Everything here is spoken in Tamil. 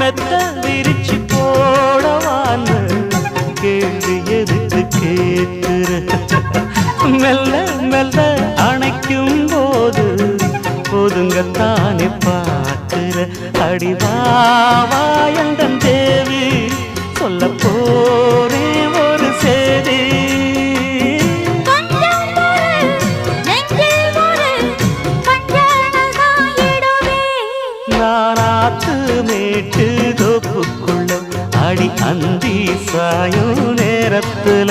மெத்த விரிச்சு போடவான்னு கேள்வி எதுக்கு கேட்கிற மெல்ல மெல்ல அணைக்கும் போது ஒதுங்கத்தானே பார்க்கிற அடிவாவாயந்தன் தேவி சொல்ல போரே ஒரு சேதி நானாத்து மேட்டு தோப்புக்குள்ள அடி அந்தி சாயும் நேரத்துல